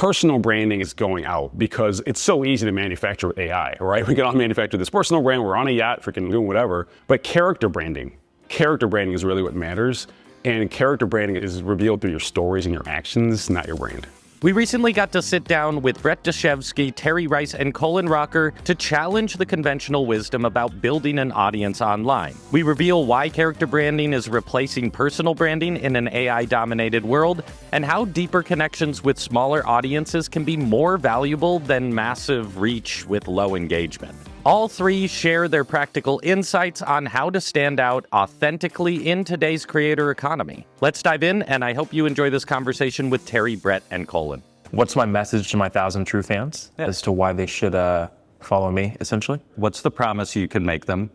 personal branding is going out because it's so easy to manufacture with AI, right? We can all manufacture this personal brand, we're on a yacht, freaking doing whatever. But character branding is really what matters. And character branding is revealed through your stories and your actions, not your brand. We recently got to sit down with Brett Dashevsky, Terry Rice, and Colin Rocker to challenge the conventional wisdom about building an audience online. We reveal why character branding is replacing personal branding in an AI-dominated world, and how deeper connections with smaller audiences can be more valuable than massive reach with low engagement. All three share their practical insights on how to stand out authentically in today's creator economy. Let's dive in, and I hope you enjoy this conversation with Terry, Brett, and Colin. What's my message to my 1,000 true fans as to why they should follow me, essentially? What's the promise you can make them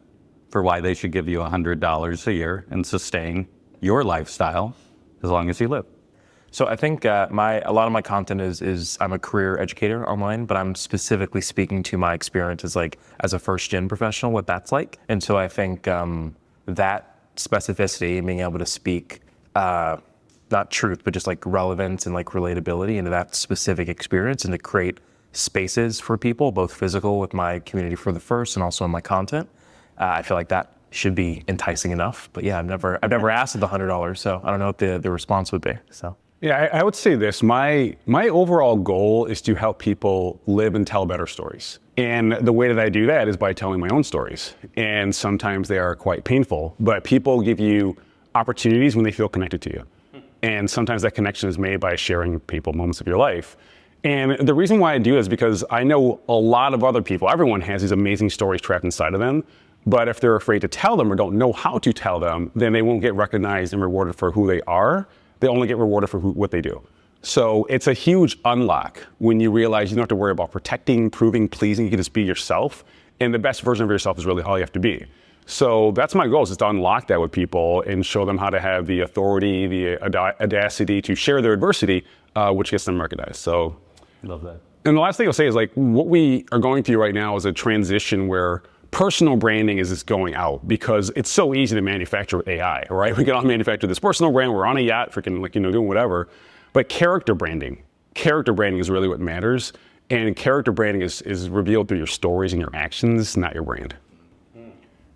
for why they should give you $100 a year and sustain your lifestyle as long as you live? So I think a lot of my content is I'm a career educator online, but I'm specifically speaking to my experience as a first-gen professional, what that's like. And so I think that specificity and being able to speak, not truth, but just like relevance and like relatability into that specific experience, and to create spaces for people, both physical with my community for the first and also in my content. I feel like that should be enticing enough. But yeah, I've never asked for the $100, so I don't know what the response would be. So. Yeah, I would say this. My overall goal is to help people live and tell better stories. And the way that I do that is by telling my own stories. And sometimes they are quite painful, but people give you opportunities when they feel connected to you. And sometimes that connection is made by sharing with people moments of your life. And the reason why I do this is because I know a lot of other people, everyone has these amazing stories trapped inside of them. But if they're afraid to tell them or don't know how to tell them, then they won't get recognized and rewarded for who they are. They only get rewarded for what they do. So it's a huge unlock when you realize you don't have to worry about protecting, proving, pleasing. You can just be yourself. And the best version of yourself is really all you have to be. So that's my goal, is just to unlock that with people and show them how to have the authority, the audacity to share their adversity, which gets them recognized. So I love that. And the last thing I'll say is, like, what we are going through right now is a transition where personal branding is just going out because it's so easy to manufacture with AI, right? We can all manufacture this personal brand, we're on a yacht, freaking doing whatever. But character branding is really what matters. And character branding is revealed through your stories and your actions, not your brand.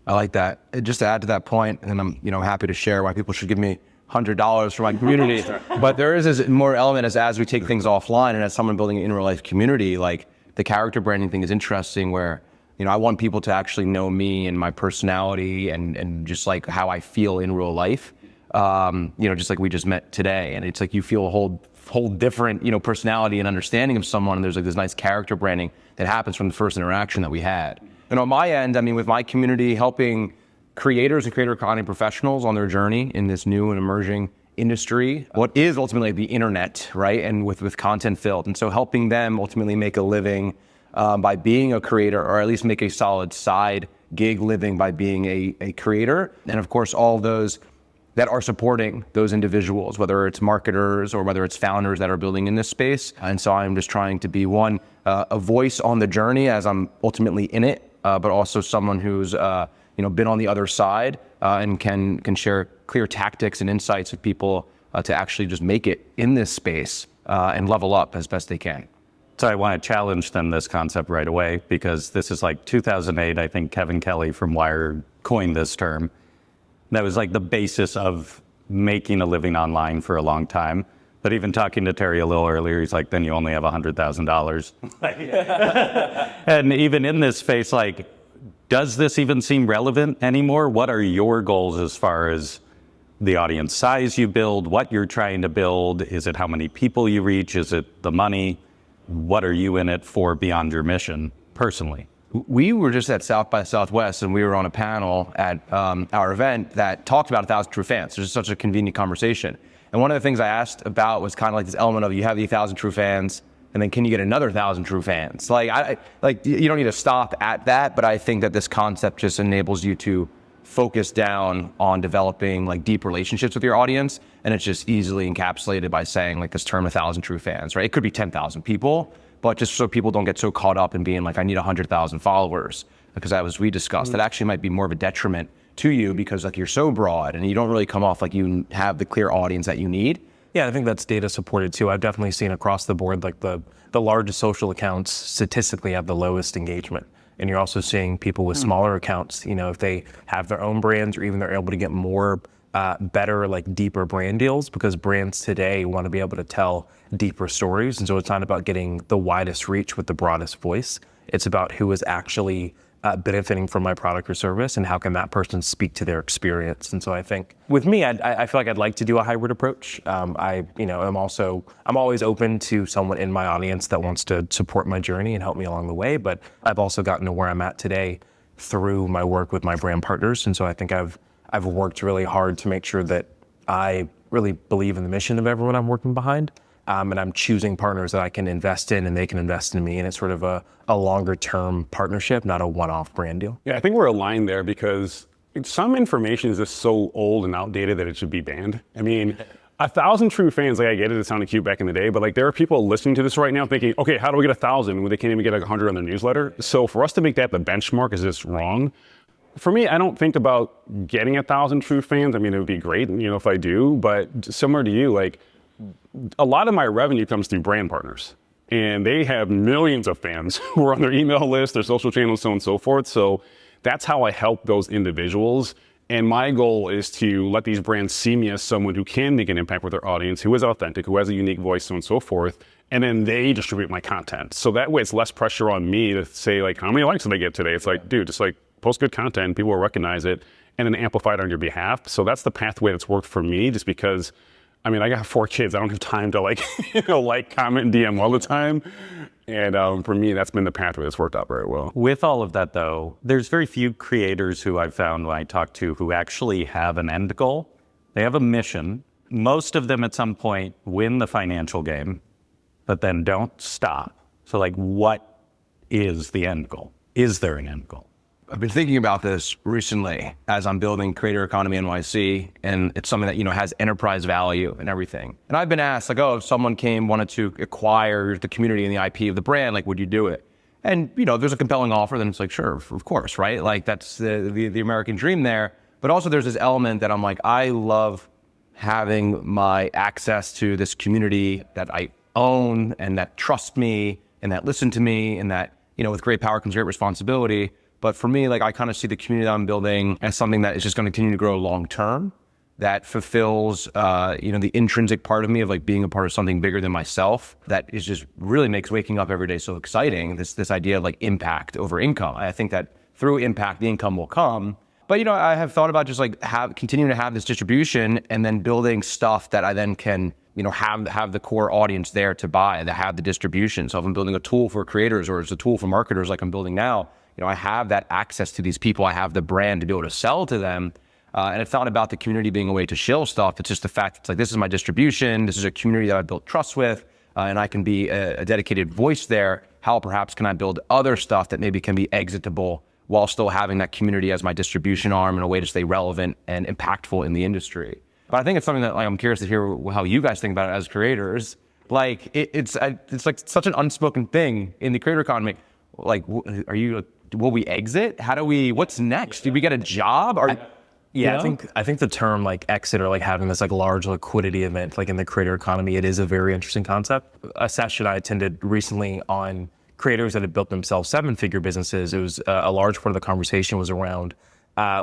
I like that. Just to add to that point, and I'm happy to share why people should give me $100 for my community. But there is this more element as we take things offline, and as someone building an in real life community, like the character branding thing is interesting, where I want people to actually know me and my personality and just like how I feel in real life. Just like we just met today, and it's like you feel a whole different personality and understanding of someone, and there's like this nice character branding that happens from the first interaction that we had. And on my end, with my community, helping creators and creator economy professionals on their journey in this new and emerging industry, what is ultimately the internet, right? And with content filled. And so helping them ultimately make a living by being a creator, or at least make a solid side gig living by being a creator. And of course, all those that are supporting those individuals, whether it's marketers or whether it's founders that are building in this space. And so I'm just trying to be a voice on the journey as I'm ultimately in it, but also someone who's been on the other side and can share clear tactics and insights with people to actually just make it in this space and level up as best they can. So I want to challenge them this concept right away, because this is like 2008, I think Kevin Kelly from Wired coined this term. That was like the basis of making a living online for a long time. But even talking to Terry a little earlier, he's like, then you only have $100,000. And even in this space, like, does this even seem relevant anymore? What are your goals as far as the audience size you build, what you're trying to build? Is it how many people you reach? Is it the money? What are you in it for beyond your mission personally? We were just at South by Southwest, and we were on a panel at our event that talked about 1,000 true fans. It was such a convenient conversation. And one of the things I asked about was kind of like this element of, you have the 1,000 true fans, and then can you get another 1,000 true fans? Like you don't need to stop at that, but I think that this concept just enables you to focus down on developing like deep relationships with your audience. And it's just easily encapsulated by saying like this term 1,000 true fans, right? It could be 10,000 people, but just so people don't get so caught up in being like, I need 100,000 followers, because as we discussed, that actually might be more of a detriment to you, because like you're so broad and you don't really come off like you have the clear audience that you need. Yeah, I think that's data supported too. I've definitely seen across the board, like the largest social accounts statistically have the lowest engagement. And you're also seeing people with smaller accounts, if they have their own brands, or even they're able to get more better, like deeper brand deals, because brands today want to be able to tell deeper stories. And so it's not about getting the widest reach with the broadest voice. It's about who is actually benefiting from my product or service, and how can that person speak to their experience. And so I think with me, I feel like I'd like to do a hybrid approach. I'm always open to someone in my audience that wants to support my journey and help me along the way. But I've also gotten to where I'm at today through my work with my brand partners. And so I think I've worked really hard to make sure that I really believe in the mission of everyone I'm working behind. And I'm choosing partners that I can invest in and they can invest in me. And it's sort of a longer term partnership, not a one-off brand deal. Yeah, I think we're aligned there because some information is just so old and outdated that it should be banned. I mean, 1,000 true fans, like I get it sounded cute back in the day, but like there are people listening to this right now thinking, okay, how do we get 1,000 when they can't even get 100 on their newsletter? So for us to make that the benchmark is just wrong. For me, I don't think about getting 1,000 true fans. I mean, it would be great, if I do, but similar to you, like a lot of my revenue comes through brand partners, and they have millions of fans who are on their email list, their social channels, so on and so forth. So that's how I help those individuals. And my goal is to let these brands see me as someone who can make an impact with their audience, who is authentic, who has a unique voice, so on and so forth. And then they distribute my content. So that way it's less pressure on me to say like, how many likes did I get today? It's like, dude, just like post good content, people will recognize it and then amplify it on your behalf. So that's the pathway that's worked for me, just because I got 4 kids. I don't have time to like comment, and DM all the time. And for me, that's been the pathway that's worked out very well. With all of that, though, there's very few creators who I've found when I talk to who actually have an end goal. They have a mission. Most of them at some point win the financial game, but then don't stop. So like, what is the end goal? Is there an end goal? I've been thinking about this recently as I'm building Creator Economy NYC, and it's something that, has enterprise value and everything. And I've been asked, like, if someone wanted to acquire the community and the IP of the brand, like, would you do it? And, if there's a compelling offer, then it's like, sure, of course, right? Like, that's the American dream there. But also there's this element that I'm like, I love having my access to this community that I own and that trust me and that listen to me, and that, with great power comes great responsibility. But for me, like, I kind of see the community that I'm building as something that is just going to continue to grow long term, that fulfills, the intrinsic part of me of like being a part of something bigger than myself. That is just really makes waking up every day so exciting. This idea of like impact over income. I think that through impact, the income will come. But I have thought about just like continuing to have this distribution and then building stuff that I then can have the core audience there to buy, that have the distribution. So if I'm building a tool for creators or it's a tool for marketers like I'm building now, I have that access to these people. I have the brand to be able to sell to them. And it's not about the community being a way to shill stuff. It's just the fact it's like, this is my distribution. This is a community that I built trust with, and I can be a dedicated voice there. How perhaps can I build other stuff that maybe can be exitable while still having that community as my distribution arm in a way to stay relevant and impactful in the industry? But I think it's something that I'm curious to hear how you guys think about it as creators. Like it's like such an unspoken thing in the creator economy. Like, will we exit? What's next? Do we get a job? I think the term like exit, or like having this like large liquidity event, like in the creator economy, it is a very interesting concept. A session I attended recently on creators that had built themselves 7-figure businesses, it was a large part of the conversation was around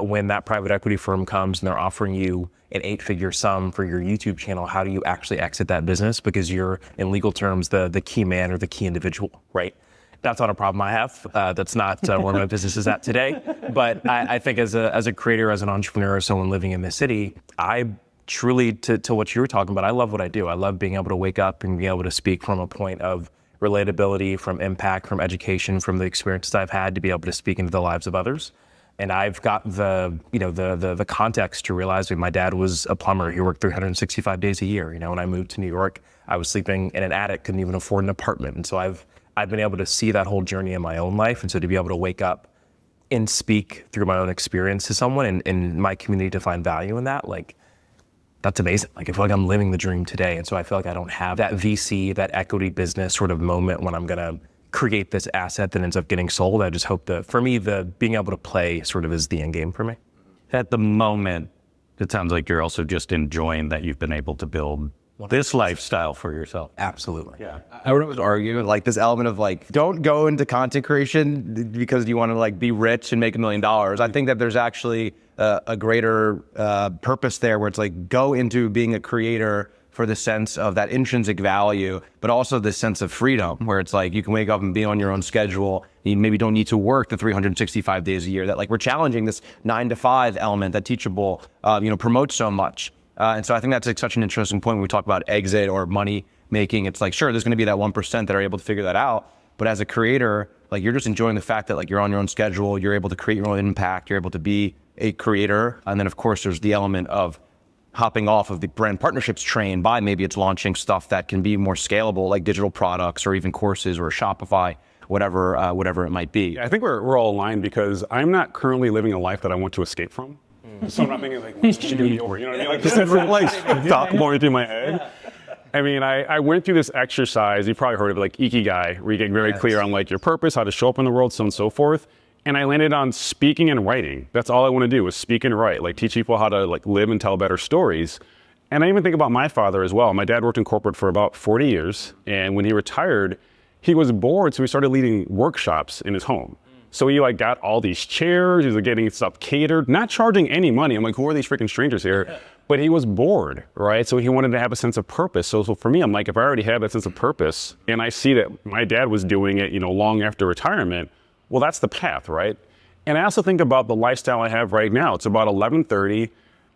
when that private equity firm comes and they're offering you an 8-figure sum for your YouTube channel, how do you actually exit that business? Because you're, in legal terms, the key man or the key individual, right? That's not a problem I have. That's not where my business is at today. But I think as a creator, as an entrepreneur, someone living in the city, I truly, to what you were talking about, I love what I do. I love being able to wake up and be able to speak from a point of relatability, from impact, from education, from the experiences I've had to be able to speak into the lives of others. And I've got the context to realize my dad was a plumber. He worked 365 days a year. When I moved to New York, I was sleeping in an attic, couldn't even afford an apartment. And so I've been able to see that whole journey in my own life. And so to be able to wake up and speak through my own experience to someone and in my community to find value in that, like, that's amazing. Like, I feel like I'm living the dream today. And so I feel like I don't have that VC, that equity business sort of moment when I'm going to create this asset that ends up getting sold. I just hope that for me, the being able to play sort of is the end game for me. At the moment, it sounds like you're also just enjoying that you've been able to build this lifestyle for yourself. Absolutely. Yeah. I would always argue like this element of like, don't go into content creation because you want to like be rich and make $1 million. I think that there's actually a greater purpose there where it's like, go into being a creator for the sense of that intrinsic value, but also the sense of freedom where it's like you can wake up and be on your own schedule. You maybe don't need to work the 365 days a year. That like we're challenging this 9 to 5 element that Teachable, promotes so much. And so I think that's like such an interesting point when we talk about exit or money making. It's like, sure, there's going to be that 1% that are able to figure that out. But as a creator, like you're just enjoying the fact that like you're on your own schedule, you're able to create your own impact, you're able to be a creator. And then of course there's the element of hopping off of the brand partnerships train by maybe it's launching stuff that can be more scalable, like digital products or even courses or Shopify, whatever it might be. Yeah, I think we're all aligned because I'm not currently living a life that I want to escape from. So I'm not thinking like, what should be over? You know what I mean? Like this is like thought going through my head. I mean, I went through this exercise. You probably heard of it, like Ikigai, where you get very clear on like your purpose, how to show up in the world, so on and so forth. And I landed on speaking and writing. That's all I want to do is speak and write, like teach people how to like live and tell better stories. And I even think about my father as well. My dad worked in corporate for about 40 years. And when he retired, he was bored. So he started leading workshops in his home. So he like got all these chairs, he was getting stuff catered, not charging any money. I'm like, who are these freaking strangers here? But he was bored, right? So he wanted to have a sense of purpose. So for me, I'm like, if I already have that sense of purpose and I see that my dad was doing it, long after retirement, well, that's the path, right? And I also think about the lifestyle I have right now. It's about 11:30.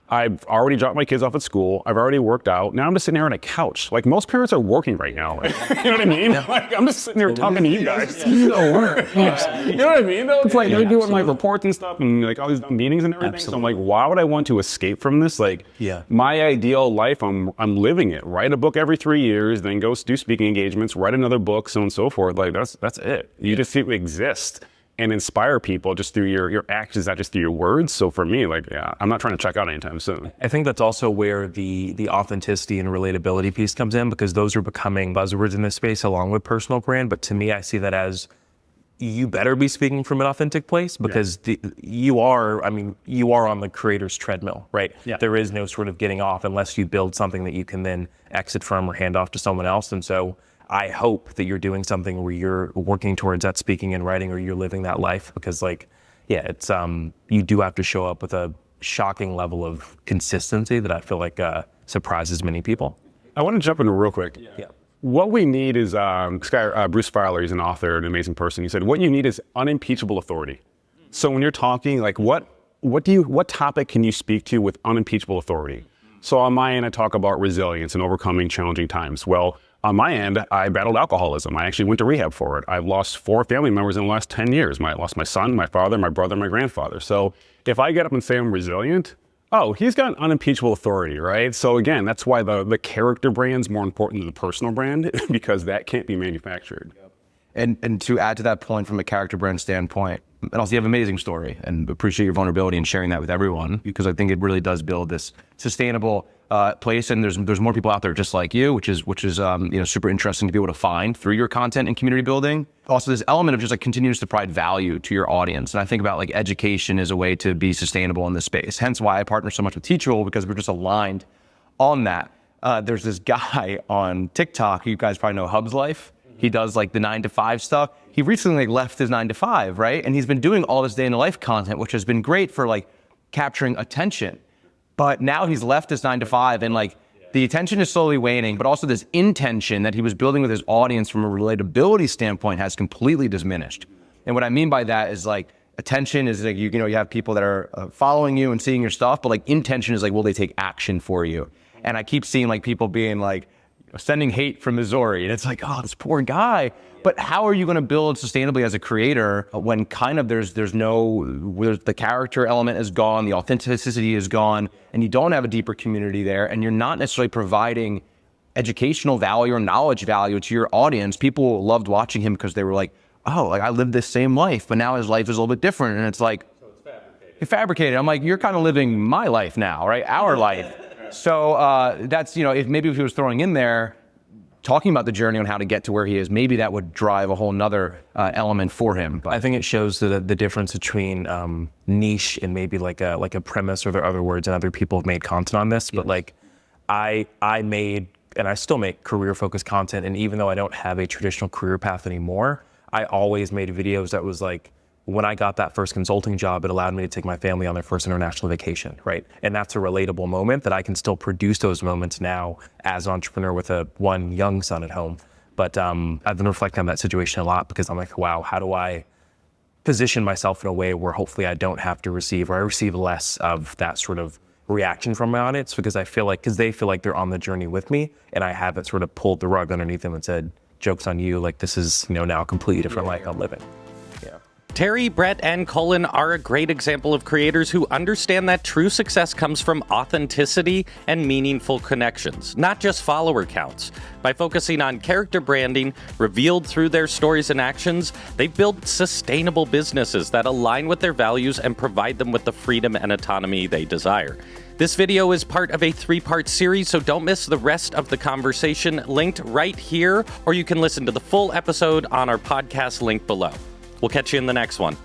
I've already dropped my kids off at school. I've already worked out. Now I'm just sitting here on a couch. Like most parents are working right now. Like, you know what I mean? Like I'm just sitting here talking to you guys. You know what I mean? Though it's like they're doing like reports and stuff and like all these meetings and everything. So I'm like, why would I want to escape from this? Like my ideal life, I'm living it. Write a book every 3 years, then go do speaking engagements, write another book, so on and so forth. Like that's it. You just exist and inspire people just through your actions, not just through your words. So for me, like, I'm not trying to check out anytime soon. I think that's also where the authenticity and relatability piece comes in, because those are becoming buzzwords in this space along with personal brand. But to me, I see that as you better be speaking from an authentic place because you are on the creator's treadmill, right? Yeah. There is no sort of getting off unless you build something that you can then exit from or hand off to someone else. And so I hope that you're doing something where you're working towards that speaking and writing, or you're living that life, because it's you do have to show up with a shocking level of consistency that I feel like surprises many people. I want to jump in real quick. Yeah. What we need is Bruce Fowler, he's an author, an amazing person. He said, what you need is unimpeachable authority. So when you're talking, like what topic can you speak to with unimpeachable authority? So on my end, I talk about resilience and overcoming challenging times. Well, on my end, I battled alcoholism. I actually went to rehab for it. I've lost 4 family members in the last 10 years. I lost my son, my father, my brother, my grandfather. So if I get up and say I'm resilient, he's got unimpeachable authority, right? So again, that's why the character brand's more important than the personal brand, because that can't be manufactured. And to add to that point from a character brand standpoint, and also you have an amazing story, and appreciate your vulnerability and sharing that with everyone, because I think it really does build this sustainable place. And there's more people out there just like you, which is super interesting to be able to find through your content and community building. Also, this element of just like continues to provide value to your audience. And I think about like education as a way to be sustainable in this space. Hence why I partner so much with Teachable, because we're just aligned on that. There's this guy on TikTok, you guys probably know, Hub's Life. He does like the 9 to 5 stuff. He recently left his 9 to 5, right? And he's been doing all this day in the life content, which has been great for like capturing attention. But now he's left his 9 to 5 and like the attention is slowly waning, but also this intention that he was building with his audience from a relatability standpoint has completely diminished. And what I mean by that is like attention is like, you have people that are following you and seeing your stuff, but like intention is like, will they take action for you? And I keep seeing like people being like, sending hate from Missouri. And it's like, this poor guy. But how are you going to build sustainably as a creator when kind of there's the character element is gone, the authenticity is gone, and you don't have a deeper community there, and you're not necessarily providing educational value or knowledge value to your audience. People loved watching him because they were like, I lived this same life, but now his life is a little bit different. And it's like, so it's fabricated. It's fabricated. I'm like, you're kind of living my life now, right? Our life. So that's, if he was throwing in there, talking about the journey on how to get to where he is, maybe that would drive a whole nother element for him. But I think it shows the difference between niche and maybe like a premise, or there are other words, and other people have made content on this. But like I made and I still make career-focused content. And even though I don't have a traditional career path anymore, I always made videos that was like, when I got that first consulting job, it allowed me to take my family on their first international vacation, right? And that's a relatable moment that I can still produce those moments now as an entrepreneur with one young son at home. But I've been reflecting on that situation a lot because I'm like, wow, how do I position myself in a way where hopefully I don't have to receive, or I receive less of that sort of reaction from my audience, because I feel like, because they feel like they're on the journey with me, and I haven't sort of pulled the rug underneath them and said, joke's on you, like this is, now a completely different life I'm living. Yeah. Terry, Brett, and Colin are a great example of creators who understand that true success comes from authenticity and meaningful connections, not just follower counts. By focusing on character branding revealed through their stories and actions, they've built sustainable businesses that align with their values and provide them with the freedom and autonomy they desire. This video is part of a 3-part series, so don't miss the rest of the conversation linked right here, or you can listen to the full episode on our podcast link below. We'll catch you in the next one.